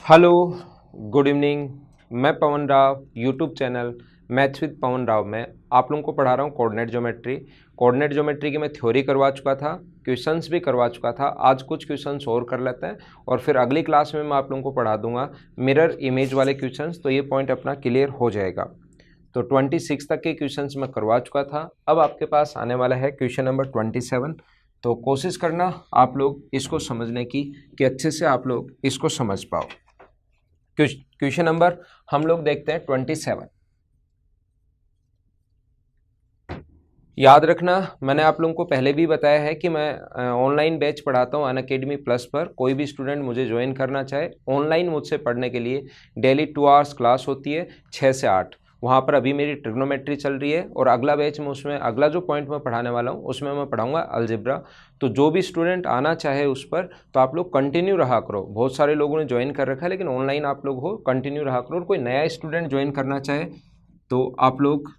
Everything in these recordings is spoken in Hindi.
Hello, good evening. मैं Pavan Rao, YouTube channel maths with Pavan Rao में आप लोगों को पढ़ा रहा हूँ कोऑर्डिनेट ज्योमेट्री की मैं थ्योरी करवा चुका था, क्वेश्चंस भी करवा चुका था। आज कुछ क्वेश्चंस और कर लेते हैं और फिर अगली क्लास में मैं आप लोगों को पढ़ा दूंगा मिरर इमेज वाले क्वेश्चंस, तो ये पॉइंट अपना क्लियर हो जाएगा। तो 26 तक के क्वेश्चंस मैं करवा चुका था। अब आपके पास आने वाला है क्वेश्चन नंबर 27। तो कोशिश करना आप लोग इसको समझने की कि अच्छे से आप लोग इसको समझ पाओ। क्वेश्चन नंबर हम लोग देखते हैं 27। याद रखना, मैंने आप लोगों को पहले भी बताया है कि मैं ऑनलाइन बैच पढ़ाता हूँ अनअकैडमी प्लस पर। कोई भी स्टूडेंट मुझे ज्वाइन करना चाहे ऑनलाइन मुझसे पढ़ने के लिए, डेली 2 आवर्स क्लास होती है 6 से 8। वहाँ पर अभी मेरी ट्रिग्नोमेट्री चल रही है और अगला बैच में उसमें अगला जो पॉइंट मैं पढ़ाने वाला हूँ उसमें मैं पढ़ाऊँगा अलजेब्रा। तो जो भी स्टूडेंट आना चाहे उस पर, तो आप लोग कंटिन्यू रहा करो। बहुत सारे लोगों ने ज्वाइन कर रखा है लेकिन ऑनलाइन आप लोग हो, कंटिन्यू रहा करो। और कोई नया स्टूडेंट ज्वाइन करना चाहे तो आप लोग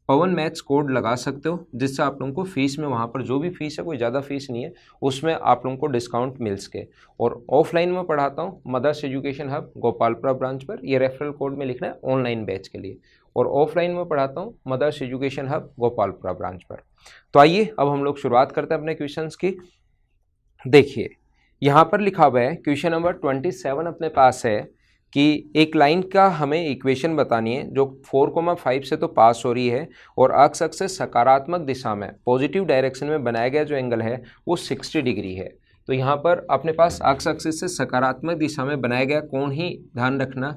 पवन मैथ्स कोड लगा सकते हो, जिससे आप लोगों को फीस में, वहाँ पर जो भी फीस है कोई ज़्यादा फीस नहीं है, उसमें आप लोगों को डिस्काउंट मिल सके। और ऑफलाइन में पढ़ाता हूँ Mother's Education Hub Gopalpura branch पर, ये रेफरल कोड में लिखना है ऑनलाइन बैच के लिए। और ऑफलाइन में पढ़ाता हूँ Mother's Education Hub Gopalpura branch पर। तो आइए अब हम लोग शुरुआत करते हैं अपने क्वेश्चंस की। देखिए यहाँ पर लिखा हुआ है क्वेश्चन नंबर 27 अपने पास है कि एक लाइन का हमें इक्वेशन बतानी है जो 4,5 से तो पास हो रही है और अक्ष से सकारात्मक दिशा में पॉजिटिव डायरेक्शन में बनाया गया जो एंगल है वो 60 डिग्री है। तो यहाँ पर अपने पास अक्ष से सकारात्मक दिशा में बनाया गया कोण ही ध्यान रखना,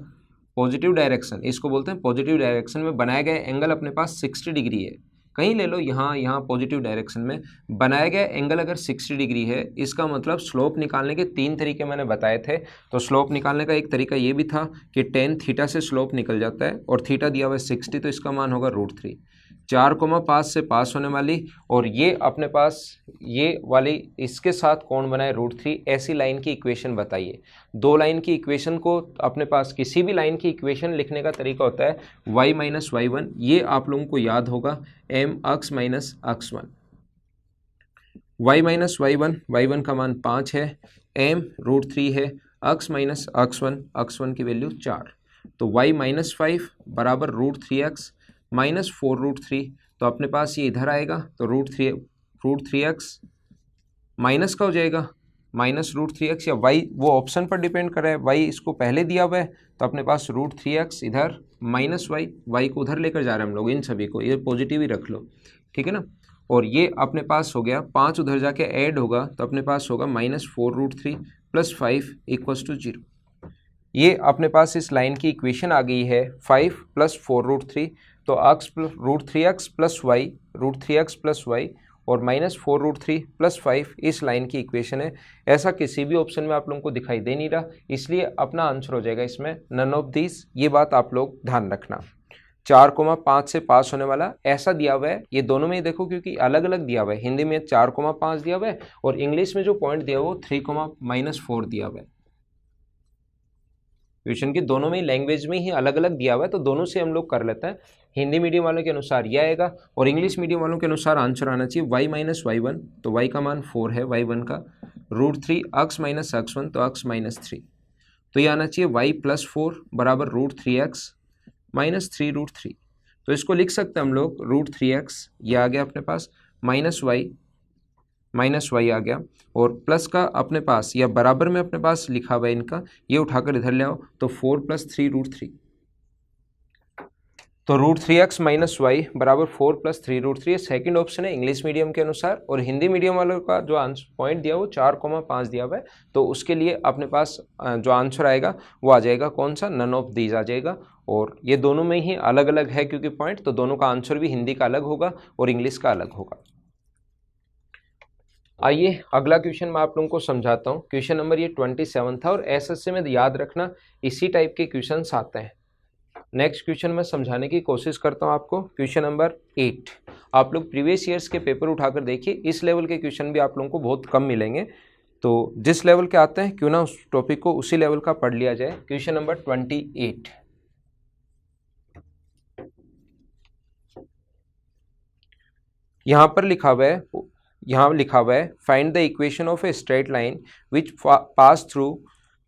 पॉजिटिव डायरेक्शन इसको बोलते हैं। पॉजिटिव डायरेक्शन में बनाया गया एंगल अपने पास 60 डिग्री है। कहीं ले लो, यहाँ पॉजिटिव डायरेक्शन में बनाया गया एंगल अगर 60 डिग्री है, इसका मतलब स्लोप निकालने के 3 तरीके मैंने बताए थे। तो स्लोप निकालने का एक तरीका ये भी था कि टेन थीटा से स्लोप निकल जाता है और थीटा दिया हुआ है 60, तो इसका मान होगा √3। 4,5 से पास होने वाली और ये अपने पास ये वाली इसके साथ कौन बनाए √3, ऐसी लाइन की इक्वेशन बताइए। दो लाइन की इक्वेशन को अपने पास किसी भी लाइन की इक्वेशन लिखने का तरीका होता है y माइनस y1। ये आप लोगों को याद होगा m x minus x1। y minus y1 का मान 5 है, m √3 है, x माइनस x1 की वैल्यू 4। तो y माइनस 5 बराबर √3x माइनस 4√3। तो अपने पास ये इधर आएगा तो √3x माइनस का हो जाएगा माइनस √3x, या y वो ऑप्शन पर डिपेंड कर रहा है, y इसको पहले दिया हुआ है तो अपने पास √3x इधर माइनस y को उधर लेकर जा रहे हैं हम लोग, इन सभी को ये पॉजिटिव ही रख लो, ठीक है ना। और ये अपने पास हो गया 5 उधर जाके ऐड होगा तो अपने पास होगा -4√3 + 5 = 0। ये अपने पास इस लाइन की इक्वेशन आ गई है 5 + 4√3। तो x √3x + y √3x + y और -4√3 + 5 इस लाइन की इक्वेशन है। ऐसा किसी भी ऑप्शन में आप लोगों को दिखाई दे नहीं रहा, इसलिए अपना आंसर हो जाएगा इसमें नन ऑफ दिस। ये बात आप लोग ध्यान रखना। 4,5 से पास होने वाला ऐसा दिया हुआ है, ये दोनों में देखो क्योंकि अलग अलग दिया हुआ है। हिंदी में 4,5 दिया हुआ है और इंग्लिश में जो पॉइंट दिया हुआ वो 3,-4 दिया हुआ है। क्वेश्चन की दोनों में लैंग्वेज में ही अलग अलग दिया हुआ है, तो दोनों से हम लोग कर लेते हैं। हिंदी मीडियम वालों के अनुसार यह आएगा और इंग्लिश मीडियम वालों के अनुसार आंसर आना चाहिए y माइनस y1, तो y का मान 4 है y1 का, √3 x माइनस x1 तो x माइनस 3। तो ये आना चाहिए y + 4 बराबर √3x माइनस 3√3। तो इसको लिख सकते हैं हम लोग √3x, ये आ गया अपने पास, माइनस y आ गया और प्लस का अपने पास या बराबर में अपने पास लिखा हुआ है इनका, ये उठाकर इधर ले आओ तो 4 + 3√3। तो √3x माइनस y बराबर 4 + 3√3। सेकंड ऑप्शन है इंग्लिश मीडियम के अनुसार। और हिंदी मीडियम वालों का जो आंसर पॉइंट दिया वो 4,5 दिया हुआ है, तो उसके लिए अपने पास जो आंसर आएगा वो आ जाएगा कौन सा, नन ऑफ दीज आ जाएगा। और ये दोनों में ही अलग अलग है क्योंकि पॉइंट, तो दोनों का आंसर भी हिंदी का अलग होगा और इंग्लिश का अलग होगा। आइए अगला क्वेश्चन मैं आप लोगों को समझाता हूँ। क्वेश्चन नंबर ये 27 था और एसएससी में याद रखना इसी टाइप के क्वेश्चन आते हैं। नेक्स्ट क्वेश्चन मैं समझाने की कोशिश करता हूँ आपको। क्वेश्चन नंबर 8, आप लोग प्रीवियस ईयर्स के पेपर उठाकर देखिए, इस लेवल के क्वेश्चन भी आप लोगों को बहुत कम मिलेंगे। तो जिस लेवल के आते हैं क्यों ना उस टॉपिक को उसी लेवल का पढ़ लिया जाए। क्वेश्चन नंबर 28, यहाँ पर लिखा हुआ है, यहाँ लिखा हुआ है find the equation of a straight line which pass through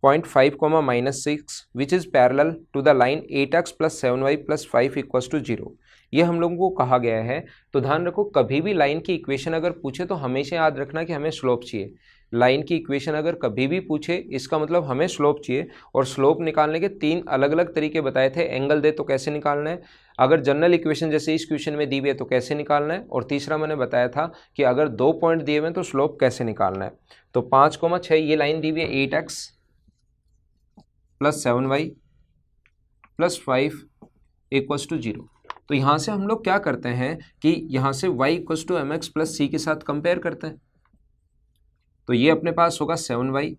0.5 comma -6 which is parallel to the line 8x plus 7y plus 5 equals to 0। ये हम लोगों को कहा गया है। तो ध्यान रखो, कभी भी लाइन की इक्वेशन अगर पूछे तो हमेशा याद रखना कि हमें स्लोप चाहिए। लाइन की इक्वेशन अगर कभी भी पूछे इसका मतलब हमें स्लोप चाहिए। और स्लोप निकालने के 3 अलग अलग तरीके बताए थे। एंगल दे तो कैसे निकालना है, अगर जनरल इक्वेशन जैसे इस क्वेश्चन में दी हुई है तो कैसे निकालना है, और तीसरा मैंने बताया था कि अगर 2 पॉइंट दिए हुए हैं तो स्लोप कैसे निकालना है। तो 5,6 ये लाइन दी हुई है 8x plus 7y plus 5 equals to 0। तो यहाँ से हम लोग क्या करते हैं कि यहाँ से y equals to mx plus c के साथ कंपेयर करते हैं। तो ये अपने पास होगा 7y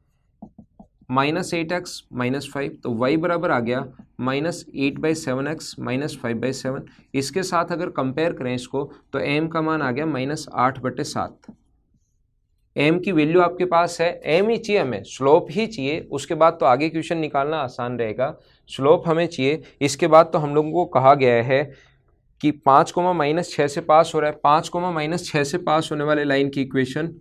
माइनस 8x माइनस 5, तो y बराबर आ गया -8/7x माइनस 5/7। इसके साथ अगर कंपेयर करें इसको तो m का मान आ गया -8/7। m की वैल्यू आपके पास है, m ही चाहिए हमें, स्लोप ही चाहिए। उसके बाद तो आगे क्वेश्चन निकालना आसान रहेगा। स्लोप हमें चाहिए। इसके बाद तो हम लोगों को कहा गया है कि 5,-6 से पास हो रहा है, 5,-6 से पास होने वाले लाइन की इक्वेशन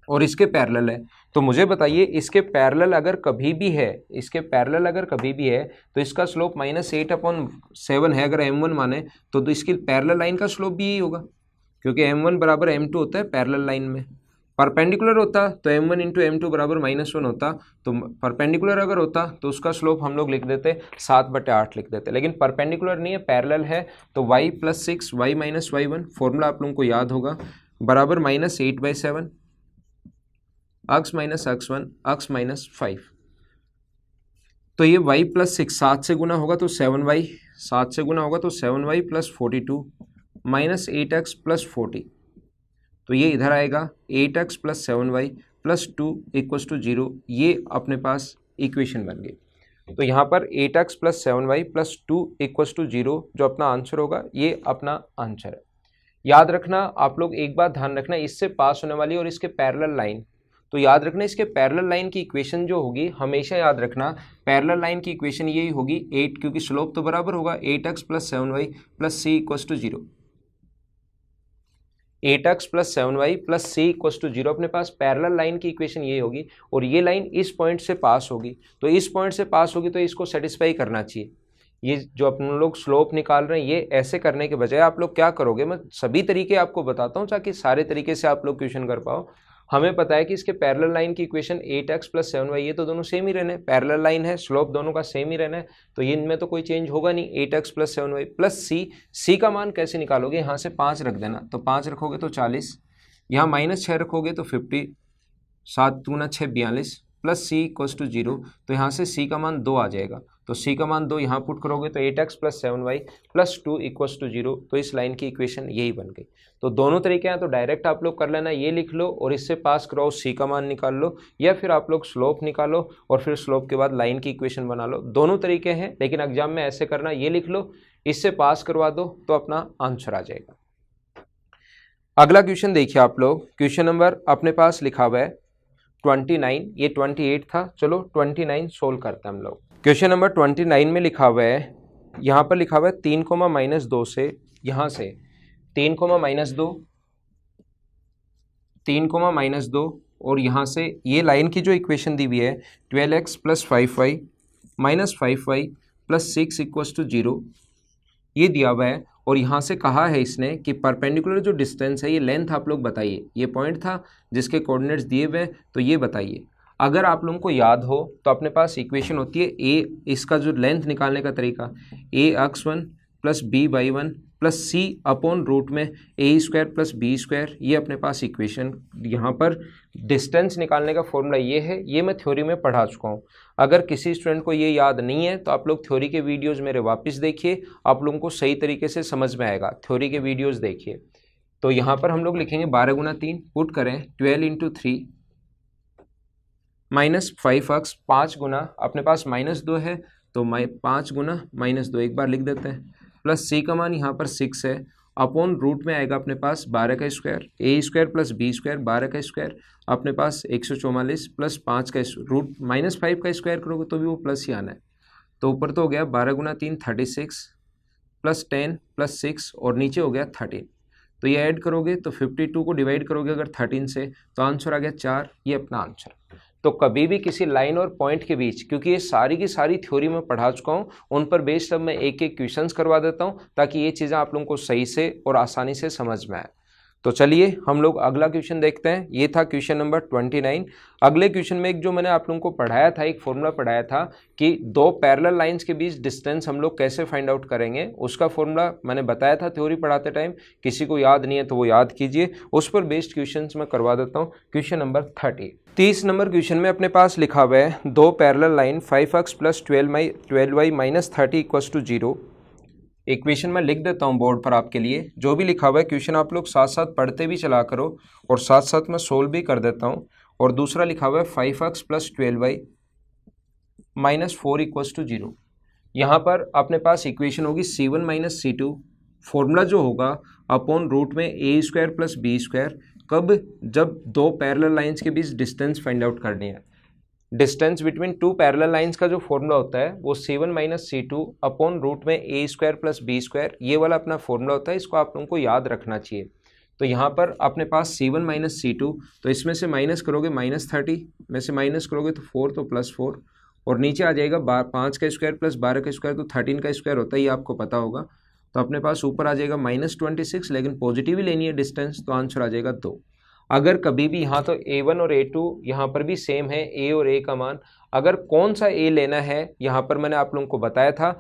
और इसके पैरेलल है। तो मुझे बताइए इसके पैरेलल अगर कभी भी है, इसके पैरेलल अगर कभी भी है तो इसका स्लोप -8/7 है। अगर m1 माने तो इसकी पैरेलल लाइन का स्लोप भी यही होगा, क्योंकि m1 बराबर m2 होता है पैरेलल लाइन में। परपेंडिकुलर होता तो m1 इंटू m2 बराबर -1 होता। तो परपेंडिकुलर अगर होता तो उसका स्लोप हम लोग लिख देते 7/8 लिख देते, लेकिन परपेंडिकुलर नहीं है, पैरेलल है। तो y + 6 y - y1 फॉर्मूला आप लोगों को याद होगा, बराबर -8/7 x - x1 x - 5। तो ये y + 6 7 से गुना होगा तो 7y, 7 से गुना होगा तो 7y + 42 माइनस 8x + 40। तो ये इधर आएगा 8x + 7y + 2 = 0। ये अपने पास इक्वेशन बन गई। तो यहाँ पर 8x + 7y + 2 = 0 जो अपना आंसर होगा, ये अपना आंसर है। याद रखना आप लोग, एक बात ध्यान रखना, इससे पास होने वाली और इसके पैरेलल लाइन, तो याद रखना इसके पैरेलल लाइन की इक्वेशन जो होगी, हमेशा याद रखना पैरेलल लाइन की इक्वेशन यही होगी 8, क्योंकि स्लोप तो बराबर होगा 8x + 7y + c = 0। 8x + 7y + c = 0 अपने पास पैरेलल लाइन की इक्वेशन ये होगी। और ये लाइन इस पॉइंट से पास होगी, तो इस पॉइंट से पास होगी तो इसको सेटिस्फाई करना चाहिए। ये जो अपन लोग स्लोप निकाल रहे हैं, ये ऐसे करने के बजाय आप लोग क्या करोगे, मैं सभी तरीके आपको बताता हूँ ताकि सारे तरीके से आप लोग क्वेश्चन कर पाओ। हमें पता है कि इसके पैरेलल लाइन की इक्वेशन 8x + 7y, ये तो दोनों सेम ही रहने, पैरेलल लाइन है, स्लोप दोनों का सेम ही रहना है, तो ये इनमें तो कोई चेंज होगा नहीं। 8x + 7y + c का मान कैसे निकालोगे, यहाँ से 5 रख देना, तो 5 रखोगे तो 40, यहाँ -6 रखोगे तो 50, 7 दूना 6 42 + c = 0। तो यहाँ से c का मान 2 आ जाएगा, तो c का मान 2 यहाँ पुट करोगे तो 8x + 7y + 2 = 0। तो इस लाइन की इक्वेशन यही बन गई। तो दोनों तरीके हैं, तो डायरेक्ट आप लोग कर लेना, ये लिख लो और इससे पास कराओ, c का मान निकाल लो, या फिर आप लोग स्लोप निकालो और फिर स्लोप के बाद लाइन की इक्वेशन बना लो। दोनों तरीके हैं, लेकिन एग्जाम में ऐसे करना, ये लिख लो, इससे पास करवा दो तो अपना आंसर आ जाएगा। अगला क्वेश्चन देखिए आप लोग, क्वेश्चन नंबर अपने पास लिखा हुआ है 29, ये 28 था, चलो 29 सोल्व करते हैं हम लोग। क्वेश्चन नंबर 29 में लिखा हुआ है, यहाँ पर लिखा हुआ है 3,-2 से, यहाँ से 3,-2, 3,-2 और यहाँ से ये लाइन की जो इक्वेशन दी हुई है 12x + 5y - 5y + 6 = 0, ये दिया हुआ है। और यहाँ से कहा है इसने कि परपेंडिकुलर जो डिस्टेंस है, ये लेंथ आप लोग बताइए, ये पॉइंट था जिसके कोऑर्डिनेट्स दिए हुए, तो ये बताइए। अगर आप लोगों को याद हो तो अपने पास इक्वेशन होती है ए, इसका जो लेंथ निकालने का तरीका, ax1 + b/1 + c/रूट में a² + b², ये अपने पास इक्वेशन। यहाँ पर डिस्टेंस निकालने का फॉर्मूला ये है, ये मैं थ्योरी में पढ़ा चुका हूँ। अगर किसी स्टूडेंट को ये याद नहीं है तो आप लोग थ्योरी के वीडियोज़ मेरे वापस देखिए, आप लोगों को सही तरीके से समझ में आएगा, थ्योरी के वीडियोज़ देखिए। तो यहाँ पर हम लोग लिखेंगे 12 × 3, पुट करें 12 × 3 -5x, 5 गुना अपने पास -2 है तो 5 गुना -2 एक बार लिख देते हैं, प्लस c का मान यहाँ पर 6 है, अपॉन रूट में आएगा अपने पास 12 का स्क्वायर, a² + b², 12 का स्क्वायर अपने पास 144 + 5 का रूट -5 का स्क्वायर करोगे तो भी वो प्लस ही आना है। तो ऊपर तो हो गया 12 × 3 36 + 10 + 6 और नीचे हो गया 13। तो ये ऐड करोगे तो 52 को डिवाइड करोगे अगर 13 से तो आंसर आ गया 4, ये अपना आंसर। तो कभी भी किसी लाइन और पॉइंट के बीच, क्योंकि ये सारी की सारी थ्योरी मैं पढ़ा चुका हूँ, उन पर बेस्ड अब मैं एक एक क्वेश्चंस करवा देता हूँ ताकि ये चीज़ें आप लोगों को सही से और आसानी से समझ में आए। तो चलिए हम लोग अगला क्वेश्चन देखते हैं। ये था क्वेश्चन नंबर 29। अगले क्वेश्चन में एक जो मैंने आप लोगों को पढ़ाया था, एक फॉर्मूला पढ़ाया था कि दो पैरेलल लाइंस के बीच डिस्टेंस हम लोग कैसे फाइंड आउट करेंगे, उसका फॉर्मूला मैंने बताया था थ्योरी पढ़ाते टाइम। किसी को याद नहीं है तो वो याद कीजिए, उस पर बेस्ड क्वेश्चन मैं करवा देता हूँ। क्वेश्चन नंबर 30 नंबर क्वेश्चन में अपने पास लिखा हुआ है दो parallel line 5x plus 12y minus 30 equals to 0। Equation मैं लिख देता हूँ बोर्ड पर आपके लिए, जो भी लिखा हुआ है क्वेश्चन आप लोग साथ साथ पढ़ते भी चला करो और साथ साथ मैं सोल्व भी कर देता हूँ। और दूसरा लिखा हुआ है 5x plus 12y minus 4 equals to 0। यहाँ पर अपने पास इक्वेशन होगी C1 माइनस C2, फॉर्मूला जो होगा अपॉन रूट में a square plus B square. कब? जब दो पैरेलल लाइंस के बीच डिस्टेंस फाइंड आउट करनी है। Distance between two parallel lines का जो फॉर्मूला होता है वो C1 minus C2 upon root में a square plus B square, ये वाला अपना फॉर्मूला होता है। इसको आप लोगों को याद रखना चाहिए। तो यहाँ पर अपने पास C1 माइनस C2, तो इसमें से माइनस करोगे माइनस 30, में से माइनस करोगे तो 4 तो प्लस 4, और नीचे आ जाएगा 5 का स्क्वायर प्लस 12 का स्क्वायर, तो 13 का स्क्वायर होता है, ये आपको पता होगा। तो अपने पास ऊपर आ जाएगा माइनस 26, लेकिन पॉजिटिव ही लेनी है डिस्टेंस, तो आंसर आ जाएगा 2। अगर कभी भी यहाँ तो A1 और A2 यहाँ पर भी सेम है, A और A का मान, अगर कौन सा A लेना है यहाँ पर मैंने आप लोगों को बताया था।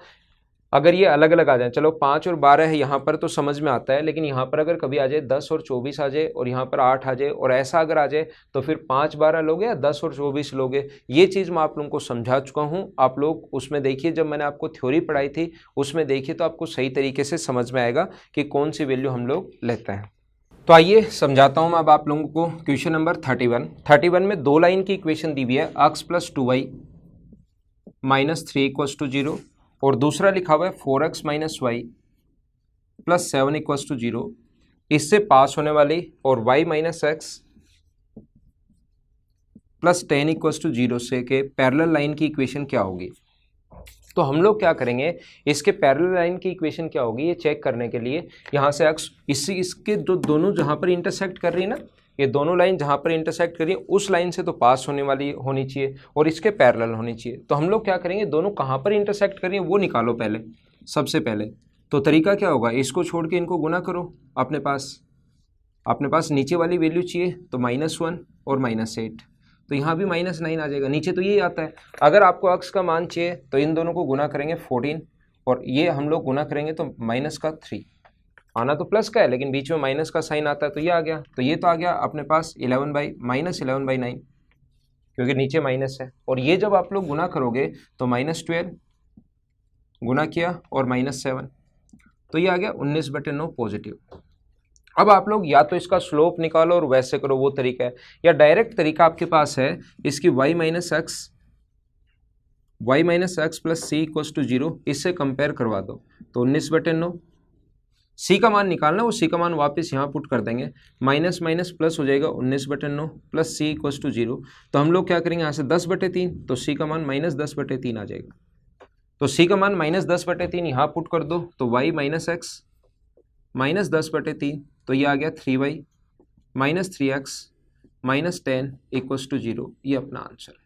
अगर ये अलग अलग आ जाए, चलो 5 और 12 है यहाँ पर तो समझ में आता है, लेकिन यहाँ पर अगर कभी आ जाए 10 और 24 आ जाए और यहाँ पर 8 आ जाए और ऐसा अगर आ जाए तो फिर 5 12 लोगे या 10 और 24 लोगे, ये चीज़ मैं आप लोगों को समझा चुका हूँ। आप लोग उसमें देखिए, जब मैंने आपको थ्योरी पढ़ाई थी उसमें देखिए, तो आपको सही तरीके से समझ में आएगा कि कौन सी वैल्यू हम लोग लेते हैं। तो आइए समझाता हूँ मैं अब आप लोगों को क्वेश्चन नंबर 31 में दो लाइन की इक्वेशन दी हुई है x plus 2y minus 3 equals to 0, और दूसरा लिखा हुआ है 4x minus Y plus 7 equals to 0। इससे पास होने वाली और y minus X plus 10 equals to 0 से के पैरेलल लाइन की इक्वेशन क्या होगी। तो हम लोग क्या करेंगे, इसके पैरेलल लाइन की इक्वेशन क्या होगी ये चेक करने के लिए यहाँ से x इसके जो दोनों जहाँ पर इंटरसेक्ट कर रही है ना, ये दोनों लाइन जहाँ पर इंटरसेक्ट कर रही है उस लाइन से तो पास होने वाली होनी चाहिए और इसके पैरेलल होनी चाहिए। तो हम लोग क्या करेंगे, दोनों कहाँ पर इंटरसेक्ट कर रही है वो निकालो पहले, सबसे पहले। तो तरीका क्या होगा, इसको छोड़ के इनको गुना करो। अपने पास नीचे वाली वैल्यू चाहिए तो -1 और -8, तो यहाँ भी -9 आ जाएगा, नीचे तो यही आता है। अगर आपको x का मान चाहिए तो इन दोनों को गुना करेंगे 14, और ये हम लोग गुना करेंगे तो -3। आना तो प्लस का है लेकिन बीच में माइनस का साइन आता है, तो ये आ गया। तो ये तो आ गया अपने पास -11/9, क्योंकि नीचे माइनस है। और ये जब आप लोग गुना करोगे तो -12 गुना किया और -7, तो ये आ गया 19/9 पॉजिटिव। अब आप लोग या तो इसका स्लोप निकालो और वैसे करो, वो तरीका है, या डायरेक्ट तरीका आपके पास है इसकी y minus X plus C equals to 0, इससे कंपेयर करवा दो। तो 19/9 सी का मान निकालना, वो सी का मान वापस यहाँ पुट कर देंगे, माइनस माइनस प्लस हो जाएगा 19/9 प्लस सी इक्वल्स टू 0। तो हम लोग क्या करेंगे, यहाँ से 10/3, तो सी का मान -10/3 आ जाएगा। तो सी का मान -10/3 यहाँ पुट कर दो, तो y माइनस एक्स -10/3, तो ये आ गया 3y minus 3x minus 10 equals to 0। ये अपना आंसर है,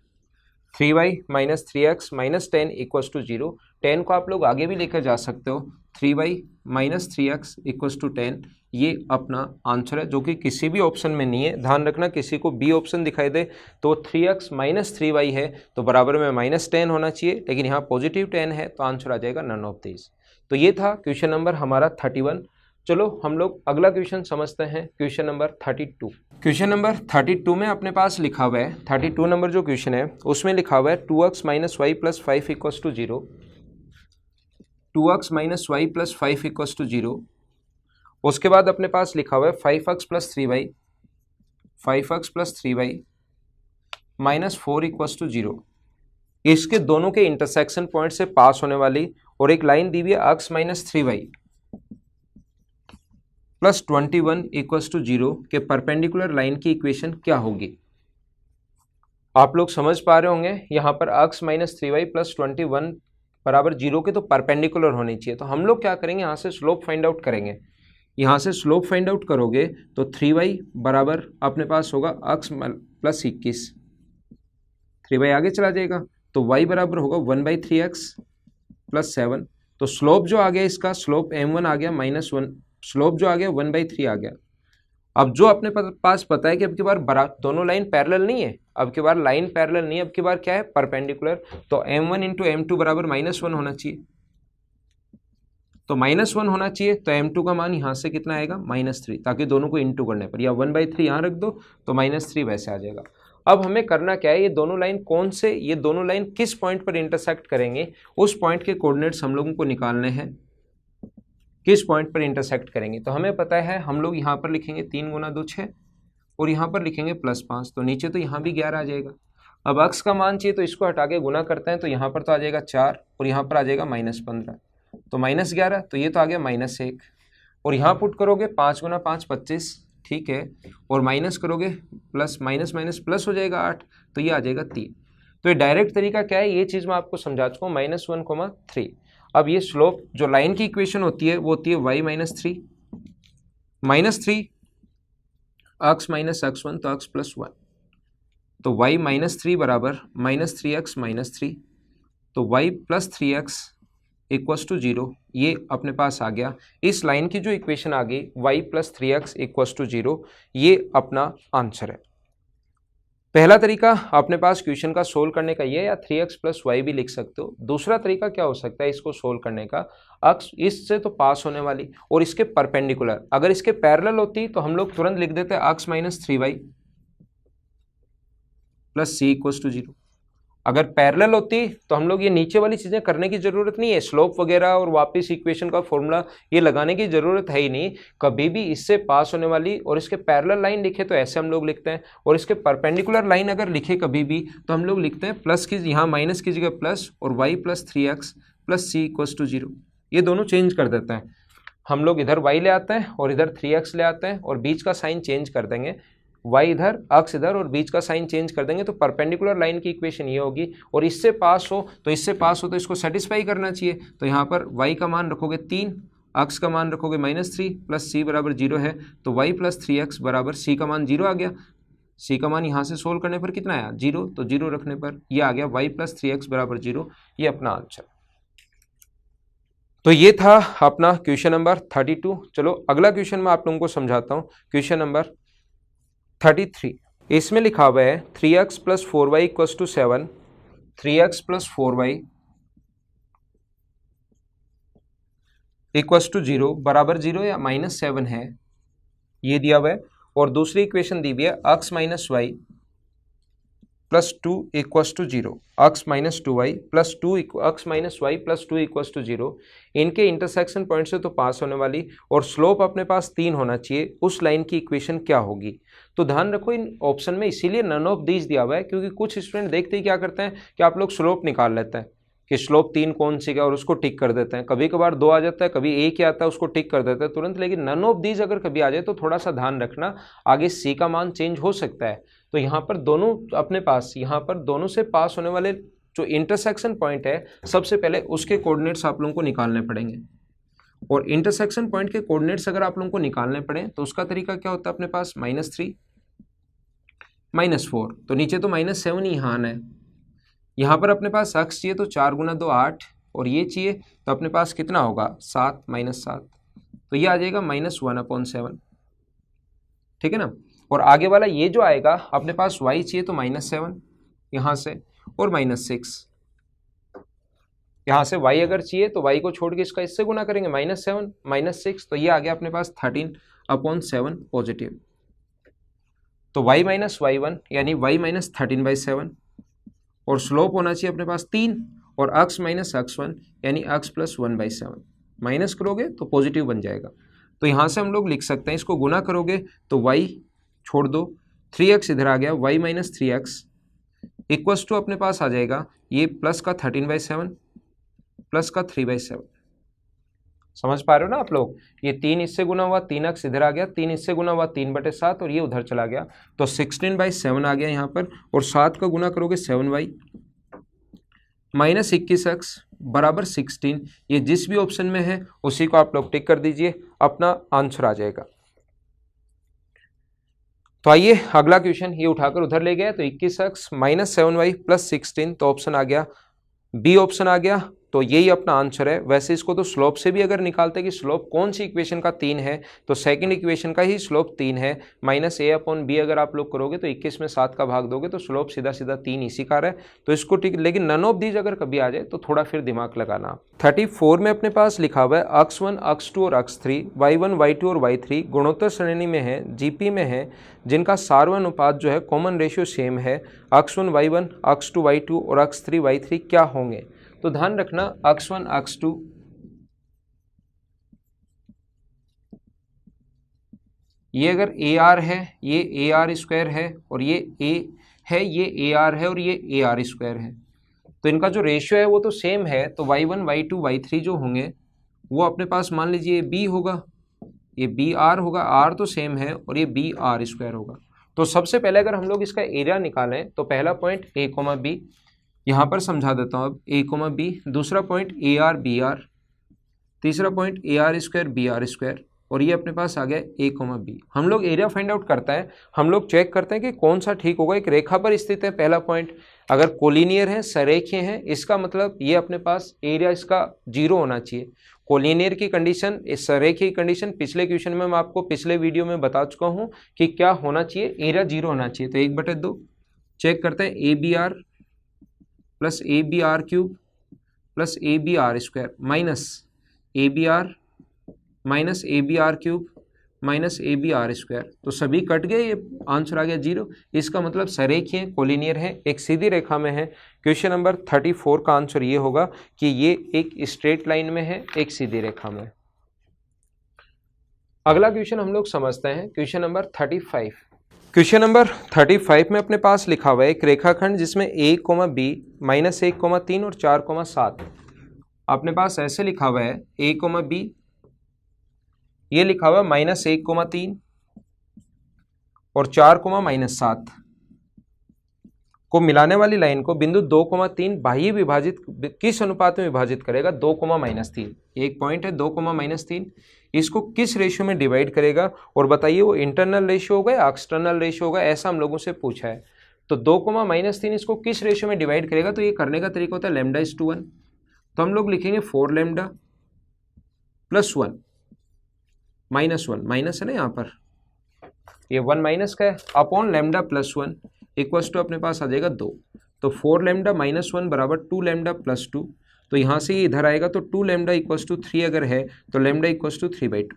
3y minus 3x minus 10 equals to 0। 10 को आप लोग आगे भी लेकर जा सकते हो, 3y minus 3x equals to 10, ये अपना आंसर है, जो कि किसी भी ऑप्शन में नहीं है। ध्यान रखना, किसी को बी ऑप्शन दिखाई दे तो 3x माइनस 3y है तो बराबर में -10 होना चाहिए, लेकिन यहाँ पॉजिटिव 10 है तो आंसर आ जाएगा नन ऑफ दिस। तो ये था क्वेश्चन नंबर हमारा 31। चलो हम लोग अगला क्वेश्चन समझते हैं, क्वेश्चन नंबर 32। क्वेश्चन नंबर 32 में अपने पास लिखा हुआ है, 32 नंबर जो क्वेश्चन है उसमें लिखा हुआ है 2x minus Y plus 5 equals to 0, 2x minus Y plus 5 equals to 0। उसके बाद अपने पास लिखा हुआ है 5x plus 3y minus 4 equals to 0। इसके दोनों के इंटरसेक्शन पॉइंट से पास होने वाली और एक लाइन दी हुई है x minus 3y plus 21 equals to 0 के परपेंडिकुलर लाइन की इक्वेशन क्या होगी। आप लोग समझ पा रहे होंगे, यहाँ पर x माइनस 3y प्लस 21 बराबर 0 के तो परपेंडिकुलर होनी चाहिए। तो हम लोग क्या करेंगे, यहाँ से स्लोप फाइंड आउट करेंगे। यहाँ से स्लोप फाइंड आउट करोगे तो 3y बराबर अपने पास होगा x प्लस 21, 3y आगे चला जाएगा, तो y बराबर होगा 1/3x प्लस 7। तो स्लोप जो आ गया इसका, स्लोप m1 आ गया -1, स्लोप जो आ गया 1/3 आ गया। अब जो अपने पास पता है कि अब की बार दोनों लाइन पैरेलल नहीं है, अब की बार लाइन पैरेलल नहीं है, अब की बार क्या है, परपेंडिकुलर। तो m1 इंटू m2 बराबर -1 होना चाहिए, तो -1 होना चाहिए। तो m2 का मान यहां से कितना आएगा, -3, ताकि दोनों को इंटू करने पर, या 1/3 यहां रख दो तो -3 वैसे आ जाएगा। अब हमें करना क्या है, ये दोनों लाइन कौन से, ये दोनों लाइन किस पॉइंट पर इंटरसेक्ट करेंगे, उस पॉइंट के कोऑर्डिनेट्स हम लोगों को निकालने हैं, किस पॉइंट पर इंटरसेक्ट करेंगे। तो हमें पता है, हम लोग यहाँ पर लिखेंगे 3 गुना 2 6, और यहाँ पर लिखेंगे +5, तो नीचे तो यहाँ भी 11 आ जाएगा। अब अक्स का मान चाहिए तो इसको हटा के गुना करते हैं, तो यहाँ पर तो आ जाएगा 4 और यहाँ पर आ जाएगा -15, तो -11, तो ये तो आ गया -1, और यहाँ पुट करोगे 5 गुना 5 25, ठीक है, और माइनस करोगे प्लस, माइनस माइनस प्लस हो जाएगा 8, तो ये आ जाएगा 3। तो ये डायरेक्ट तरीका क्या है, ये चीज़ मैं आपको समझा चुका हूँ, -1, 3। अब ये स्लोप जो लाइन की इक्वेशन होती है वो होती है y -3 अक्स -x1, तो अक्स +1, तो y -3 बराबर -3x -3, तो y +3x इक्वस टू 0, ये अपने पास आ गया। इस लाइन की जो इक्वेशन आ गई y +3x इक्वस टू 0, ये अपना आंसर है। पहला तरीका अपने पास क्वेश्चन का सोल्व करने का ये है, या 3x + y भी लिख सकते हो। दूसरा तरीका क्या हो सकता है इसको सोल्व करने का, अक्स इससे तो पास होने वाली और इसके परपेंडिकुलर, अगर इसके पैरेलल होती तो हम लोग तुरंत लिख देते अक्स -3y + c इक्वस टू 0। अगर पैरेलल होती तो हम लोग ये नीचे वाली चीजें करने की जरूरत नहीं है, स्लोप वगैरह और वापस इक्वेशन का फॉर्मूला ये लगाने की जरूरत है ही नहीं। कभी भी इससे पास होने वाली और इसके पैरेलल लाइन लिखे तो ऐसे हम लोग लिखते हैं, और इसके परपेंडिकुलर लाइन अगर लिखे कभी भी तो हम लोग लिखते हैं प्लस की, यहाँ माइनस की जगह प्लस, और y + 3x + c equals to 0। ये दोनों चेंज कर देते हैं, हम लोग इधर y ले आते हैं और इधर 3x ले आते हैं, और बीच का साइन चेंज कर देंगे, y इधर अक्स इधर, और बीच का साइन चेंज कर देंगे, तो परपेंडिकुलर लाइन की इक्वेशन ये होगी। और इससे पास हो तो इसको सेटिस्फाई करना चाहिए, तो यहाँ पर y का मान रखोगे 3, अक्स का मान रखोगे -3 + c बराबर 0 है, तो y + 3x बराबर c का मान 0 आ गया। c का मान यहाँ से सोल्व करने पर कितना आया, 0, तो 0 रखने पर ये आ गया y + 3x बराबर 0, ये अपना आंसर। तो ये था अपना क्वेश्चन नंबर 32। चलो अगला क्वेश्चन मैं आप लोगों को समझाता हूँ, क्वेश्चन नंबर 33। इसमें लिखा हुआ है 3x + 4y equals to 7, 3x + 4y equals to 0 बराबर 0 या -7 है, ये दिया हुआ है। और दूसरी इक्वेशन दी हुई है x - y + 2 equals to 0, x - 2y + 2 x - y + 2 equals to 0। इनके इंटरसेक्शन पॉइंट से तो पास होने वाली, और स्लोप अपने पास 3 होना चाहिए, उस लाइन की इक्वेशन क्या होगी। तो ध्यान रखो इन ऑप्शन में इसीलिए नन ऑफ दीज दिया हुआ है, क्योंकि कुछ स्टूडेंट देखते ही क्या करते हैं कि आप लोग स्लोप निकाल लेते हैं कि स्लोप 3 कौन सी का, और उसको टिक कर देते हैं। कभी कभार 2 आ जाता है, कभी 1 ही आता है, उसको टिक कर देते हैं तुरंत। लेकिन नन ऑफ दीज अगर कभी आ जाए तो थोड़ा सा ध्यान रखना, आगे सी का मान चेंज हो सकता है। तो यहाँ पर दोनों अपने पास, यहाँ पर दोनों से पास होने वाले जो इंटरसेक्शन पॉइंट है, सबसे पहले उसके कोऑर्डिनेट्स आप लोगों को निकालने पड़ेंगे। और इंटरसेक्शन पॉइंट के कोऑर्डिनेट्स अगर आप लोगों को निकालने पड़े तो उसका तरीका क्या होता है अपने पास, -3 -4, तो नीचे तो -7 ही यहाँ आना है। यहाँ पर अपने पास अक्स चाहिए तो 4 गुना 2 8, और ये चाहिए तो अपने पास कितना होगा 7 -7, तो ये आ जाएगा -1/7, ठीक है ना। और आगे वाला ये जो आएगा अपने पास y चाहिए तो -7 यहाँ से, और -6 यहाँ से। y अगर चाहिए तो y को छोड़ के इसका इससे गुना करेंगे, -7 -6, तो ये आ गया अपने पास 13/7 पॉजिटिव। तो y - y1 यानी y - 13/7, और स्लोप होना चाहिए अपने पास 3, और x - x1 यानी x + 1/7, माइनस करोगे तो पॉजिटिव बन जाएगा। तो यहाँ से हम लोग लिख सकते हैं, इसको गुना करोगे तो y छोड़ दो, 3x इधर आ गया, y - 3x इक्वस टू अपने पास आ जाएगा ये प्लस का 13/7 प्लस का 3/7। समझ पा रहे हो ना आप लोग, ये 3 इससे गुना हुआ, 3x इधर आ गया, 3 इससे गुना हुआ 3/7, और ये उधर चला गया, तो 16/7 आ गया यहाँ पर। और 7 का गुना करोगे 7y -21x बराबर 16, ये जिस भी ऑप्शन में है उसी को आप लोग टिक कर दीजिए, अपना आंसर आ जाएगा। तो आइए अगला क्वेश्चन ये उठाकर उधर ले गया, तो 21x माइनस 7y प्लस 16, तो ऑप्शन आ गया बी ऑप्शन आ गया, तो यही अपना आंसर है। वैसे इसको तो स्लोप से भी अगर निकालते कि स्लोप कौन सी इक्वेशन का 3 है, तो सेकंड इक्वेशन का ही स्लोप 3 है। माइनस ए अपॉन बी अगर आप लोग करोगे तो 21 में 7 का भाग दोगे तो स्लोप सीधा सीधा 3 इसी का है, तो इसको ठीक। लेकिन नन ऑफ दीज अगर कभी आ जाए तो थोड़ा फिर दिमाग लगाना। 34 में अपने पास लिखा हुआ है x1 x2 और x3 y1 y2 और y3 गुणोत्तर श्रेणी में है, जीपी में है, जिनका सारवा अनुपात जो है कॉमन रेशियो सेम है। x1 y1 x2 y2 और x3 y3 क्या होंगे? तो ध्यान रखना x1 x2 ये अगर AR है, ये AR स्क्वायर है, और ये A है, ये AR है, और ये AR स्क्वायर है, तो इनका जो रेशियो है वो तो सेम है। तो y1 y2 y3 जो होंगे वो अपने पास मान लीजिए B होगा, ये BR होगा, R तो सेम है, और ये BR स्क्वायर होगा। तो सबसे पहले अगर हम लोग इसका एरिया निकालें तो पहला पॉइंट A, B, यहाँ पर समझा देता हूँ अब A, B, दूसरा पॉइंट AR BR, तीसरा point AR square BR square, और ये अपने पास आ गया A, B। हम लोग एरिया फाइंड आउट करते हैं, हम लोग चेक करते हैं कि कौन सा ठीक होगा। एक रेखा पर स्थित है पहला पॉइंट, अगर कोलिनियर है, सरेखीय है, इसका मतलब ये अपने पास एरिया इसका 0 होना चाहिए। कोलिनियर की कंडीशन, इस सरेखीय की कंडीशन पिछले क्वेश्चन में मैं आपको पिछले वीडियो में बता चुका हूँ कि क्या होना चाहिए, एरिया 0 होना चाहिए। तो 1/2 चेक करते हैं, ABR plus ABR cube plus ABR square minus ABR minus ABR cube minus ABR square, तो सभी कट गए, ये आंसर आ गया 0। इसका मतलब सरेखीय कोलिनियर है, एक सीधी रेखा में है। क्वेश्चन नंबर 34 का आंसर ये होगा कि ये एक स्ट्रेट लाइन में है, एक सीधी रेखा में। अगला क्वेश्चन हम लोग समझते हैं, क्वेश्चन नंबर 35। क्वेश्चन नंबर 35 में अपने पास लिखा हुआ है एक रेखाखंड जिसमें A, B माइनस 1, 3 और 4, 7 अपने पास ऐसे लिखा हुआ है। A, B ये लिखा हुआ है माइनस 1, 3 और 4, -7 को मिलाने वाली लाइन को बिंदु 2, 3 बाह्य विभाजित किस अनुपात में विभाजित करेगा? 2, -3। एक पॉइंट है 2, -3, इसको किस रेशियो में डिवाइड करेगा? और बताइए वो इंटरनल रेशियो होगा या एक्सटर्नल रेशियो होगा, ऐसा हम लोगों से पूछा है। तो 2, -3 इसको किस रेशियो में डिवाइड करेगा? तो ये करने का तरीका होता है λ/1। तो हम लोग लिखेंगे 4 λ + 1 -1, माइनस है ना यहाँ पर, ये 1 माइनस का है, अपॉन λ + 1 इक्वल्स टू अपने पास आ जाएगा 2। तो 4 λ - 1 बराबर 2 λ + 2, तो यहाँ से ये इधर आएगा, तो 2 λ = 3 अगर है तो λ = 3/2,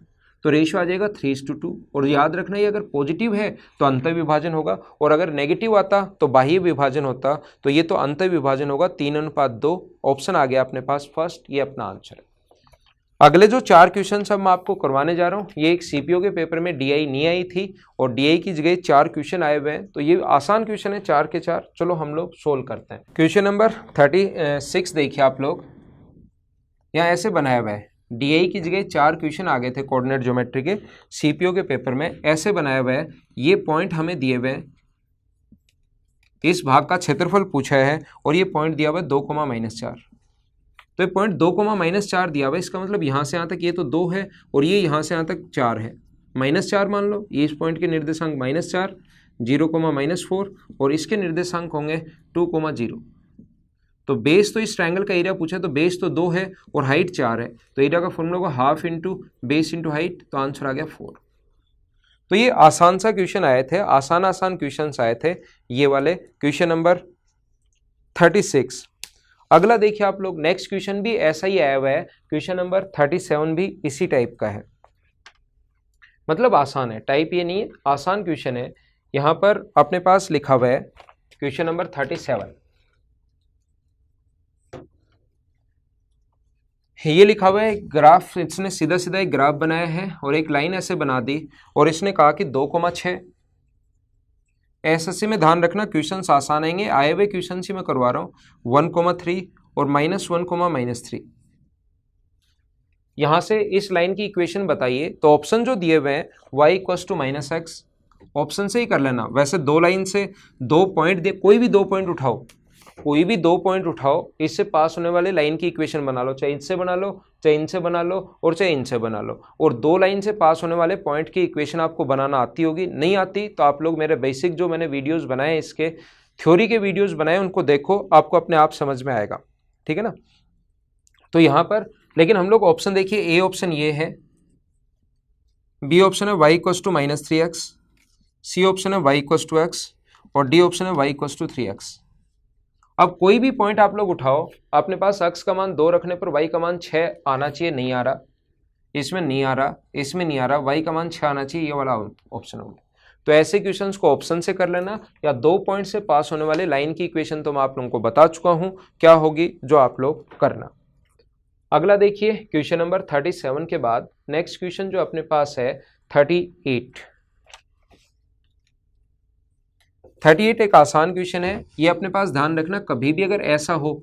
तो रेशियो आ जाएगा 3:2। और याद रखना ये अगर पॉजिटिव है तो अंतर विभाजन होगा, और अगर नेगेटिव आता तो बाह्य विभाजन होता, तो ये तो अंतर विभाजन होगा 3:2। ऑप्शन आ गया अपने पास फर्स्ट, ये अपना आंसर है। अगले जो 4 क्वेश्चन अब मैं आपको करवाने जा रहा हूँ, ये एक सीपीओ के पेपर में DI नहीं आई थी और DI की जगह 4 क्वेश्चन आए हुए हैं, तो ये आसान क्वेश्चन है 4 के 4। चलो हम लोग सोल्व करते हैं। क्वेश्चन नंबर 36 देखिए आप लोग, यहाँ ऐसे बनाया हुआ है। DI की जगह 4 क्वेश्चन आ गए थे कोऑर्डिनेट ज्योमेट्री के, सीपीओ के पेपर में ऐसे बनाया हुआ है। ये पॉइंट हमें दिए हुए हैं, इस भाग का क्षेत्रफल पूछा है, और ये पॉइंट दिया हुआ है 2, -4। तो ये पॉइंट 2, -4 दिया हुआ है, इसका मतलब यहाँ से यहाँ तक ये तो 2 है, और ये यहाँ से यहाँ तक 4 है, -4 मान लो। ये इस पॉइंट के निर्देशांक -4, 0, -4, और इसके निर्देशांक होंगे 2, 0। तो बेस तो इस ट्रायंगल का एरिया पूछा है, तो बेस तो 2 है और हाइट 4 है, तो एरिया का फॉर्मूला होगा half into base into height, तो आंसर आ गया 4। तो ये आसान सा क्वेश्चन आए थे, आसान क्वेश्चन आए थे ये वाले, क्वेश्चन नंबर 36। अगला देखिए आप लोग, नेक्स्ट क्वेश्चन भी ऐसा ही आया हुआ है, क्वेश्चन नंबर 37 भी इसी टाइप का है, मतलब आसान है, टाइप ये नहीं है, आसान क्वेश्चन है। यहां पर अपने पास लिखा हुआ है क्वेश्चन नंबर 37, ये लिखा हुआ है ग्राफ, इसने सीधा सीधा एक ग्राफ बनाया है और एक लाइन ऐसे बना दी, और इसने कहा कि 2,6। एसएससी में ध्यान रखना क्वेश्चंस आसान आएंगे, आए हुए क्वेश्चन ही मैं करवा रहा हूँ। 1,3 और -1, -3, यहां से इस लाइन की इक्वेशन बताइए। तो ऑप्शन जो दिए हुए हैं y = -x, ऑप्शन से ही कर लेना। वैसे 2 लाइन से 2 पॉइंट दे, कोई भी 2 पॉइंट उठाओ, कोई भी 2 पॉइंट उठाओ, इससे पास होने वाले लाइन की इक्वेशन बना लो, चाहे इससे बना लो, चाहे इनसे बना लो और चाहे इनसे बना लो। और 2 लाइन से पास होने वाले पॉइंट की इक्वेशन आपको बनाना आती होगी, नहीं आती तो आप लोग मेरे बेसिक जो मैंने वीडियोस बनाए, इसके थ्योरी के वीडियोस बनाए, उनको देखो, आपको अपने आप समझ में आएगा, ठीक है ना। तो यहाँ पर लेकिन हम लोग ऑप्शन देखिए, ए ऑप्शन ये है, बी ऑप्शन है y equals to -3x, C option है y इक्वल्स टू x और डी ऑप्शन है y इक्वल्स टू 3x। अब कोई भी पॉइंट आप लोग उठाओ, अपने पास x का मान 2 रखने पर y का मान 6 आना चाहिए, नहीं आ रहा, इसमें नहीं आ रहा, इसमें नहीं आ रहा, y का मान 6 आना चाहिए, ये वाला ऑप्शन हो गया। तो ऐसे क्वेश्चंस को ऑप्शन से कर लेना, या 2 पॉइंट से पास होने वाले लाइन की इक्वेशन तो मैं आप लोगों को बता चुका हूं क्या होगी, जो आप लोग करना। अगला देखिए क्वेश्चन नंबर 37 के बाद नेक्स्ट क्वेश्चन जो अपने पास है 38। 38 एक आसान क्वेश्चन है, ये अपने पास ध्यान रखना, कभी भी अगर ऐसा हो,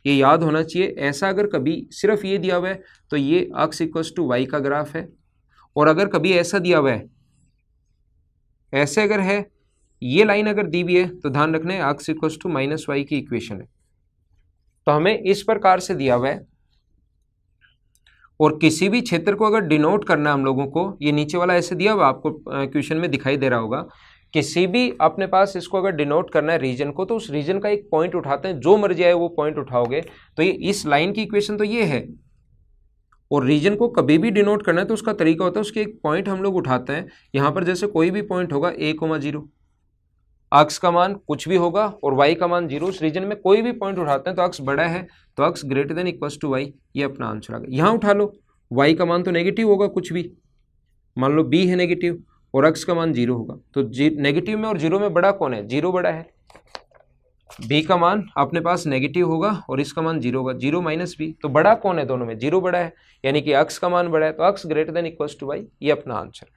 ये याद होना चाहिए, ऐसा अगर कभी सिर्फ ये दिया हुआ है तो ये x इक्वल्स टू y का ग्राफ है, और अगर कभी ऐसा दिया हुआ है, ऐसे अगर है, ये लाइन अगर दी हुई है तो ध्यान रखना है x इक्वल्स टू -y की इक्वेशन है। तो हमें इस प्रकार से दिया हुआ है, और किसी भी क्षेत्र को अगर डिनोट करना है हम लोगों को, ये नीचे वाला ऐसे दिया हुआ आपको क्वेश्चन में दिखाई दे रहा होगा, किसी भी अपने पास इसको अगर डिनोट करना है रीजन को, तो उस रीजन का एक पॉइंट उठाते हैं, जो मर्जी आए वो पॉइंट उठाओगे, तो ये इस लाइन की इक्वेशन तो ये है, और रीजन को कभी भी डिनोट करना है तो उसका तरीका होता है, उसके एक पॉइंट हम लोग उठाते हैं। यहाँ पर जैसे कोई भी पॉइंट होगा a,0, x का मान कुछ भी होगा और y का मान 0, उस रीजन में कोई भी पॉइंट उठाते हैं तो x बड़ा है तो x greater than equals to y, ये अपना आंसर आ गया। यहाँ उठा लो, y का मान तो नेगेटिव होगा, कुछ भी मान लो b है नेगेटिव और x का मान 0 होगा, तो नेगेटिव में और 0 में बड़ा कौन है, 0 बड़ा है। b का मान अपने पास नेगेटिव होगा और इसका मान 0 होगा, 0 माइनस b, तो बड़ा कौन है दोनों में, 0 बड़ा है, यानी कि x का मान बड़ा है, तो x greater than equals to y, ये अपना आंसर है।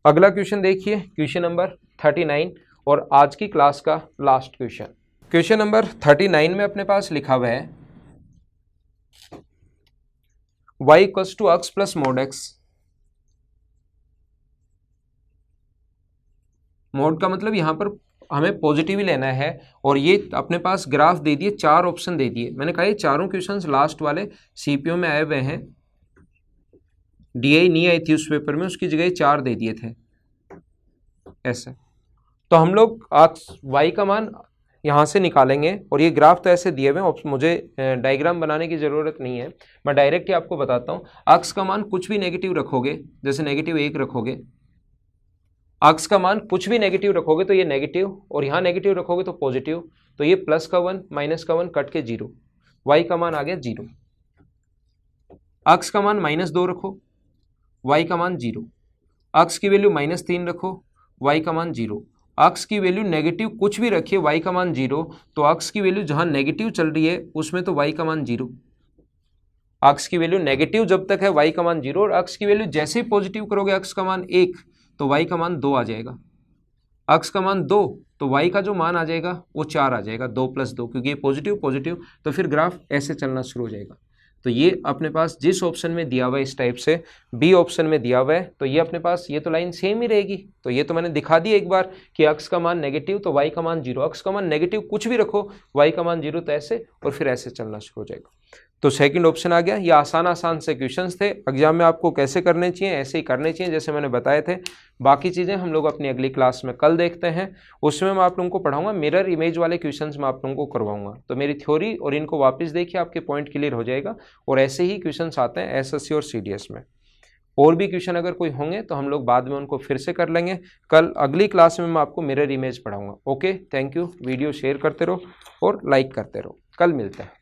अगला क्वेश्चन देखिए, क्वेश्चन नंबर 39 और आज की क्लास का लास्ट क्वेश्चन। क्वेश्चन नंबर 39 में अपने पास लिखा हुआ है y equals to x plus mod x। Mod का मतलब यहाँ पर हमें पॉजिटिव ही लेना है, और ये अपने पास ग्राफ दे दिए, 4 ऑप्शन दे दिए। मैंने कहा ये चारों क्वेश्चंस लास्ट वाले सीपीओ में आए हुए हैं, डीआई नहीं आई थी उस पेपर में, उसकी जगह 4 दे दिए थे ऐसे। तो हम लोग y का मान यहाँ से निकालेंगे, और ये ग्राफ तो ऐसे दिए हुए हैं, मुझे डायग्राम बनाने की ज़रूरत नहीं है, मैं डायरेक्ट ही आपको बताता हूँ। x का मान कुछ भी नेगेटिव रखोगे, जैसे -1 रखोगे, x का मान कुछ भी नेगेटिव रखोगे तो ये नेगेटिव, और यहाँ नेगेटिव रखोगे तो पॉजिटिव, तो ये प्लस का 1 माइनस का 1 कट के 0, y का मान आ गया 0। x का मान -2 रखो, y का मान 0, x की वैल्यू -3 रखो, y का मान 0, x की वैल्यू नेगेटिव कुछ भी रखिए, y का मान 0, तो x की वैल्यू जहां नेगेटिव चल रही है उसमें तो y का मान 0, x की वैल्यू नेगेटिव जब तक है y का मान 0, और x की वैल्यू जैसे ही पॉजिटिव करोगे x का मान 1 तो y का मान 2 आ जाएगा, x का मान 2 तो y का जो मान आ जाएगा वो 4 आ जाएगा, 2 + 2, क्योंकि ये पॉजिटिव पॉजिटिव, तो फिर ग्राफ ऐसे चलना शुरू हो जाएगा। तो ये अपने पास जिस ऑप्शन में दिया हुआ है इस टाइप से, बी ऑप्शन में दिया हुआ है, तो ये अपने पास ये तो लाइन सेम ही रहेगी। तो ये तो मैंने दिखा दी एक बार कि x का मान नेगेटिव तो y का मान 0, x का मान नेगेटिव कुछ भी रखो, y का मान 0, तो ऐसे और फिर ऐसे चलना शुरू हो जाएगा। तो सेकंड ऑप्शन आ गया। ये आसान से क्वेश्चंस थे, एग्जाम में आपको कैसे करने चाहिए ऐसे ही करने चाहिए जैसे मैंने बताए थे। बाकी चीज़ें हम लोग अपनी अगली क्लास में कल देखते हैं, उसमें मैं आप लोगों को पढ़ाऊंगा, मिरर इमेज वाले क्वेश्चंस मैं आप लोगों को करवाऊंगा। तो मेरी थ्योरी और इनको वापस देखिए, आपके पॉइंट क्लियर हो जाएगा। और ऐसे ही क्वेश्चंस आते हैं एसएससी और सीडीएस में। और भी क्वेश्चन अगर कोई होंगे तो हम लोग बाद में उनको फिर से कर लेंगे। कल अगली क्लास में मैं आपको मिरर इमेज पढ़ाऊंगा। Okay, thank you. Video share करते रहो और लाइक करते रहो। कल मिलते हैं।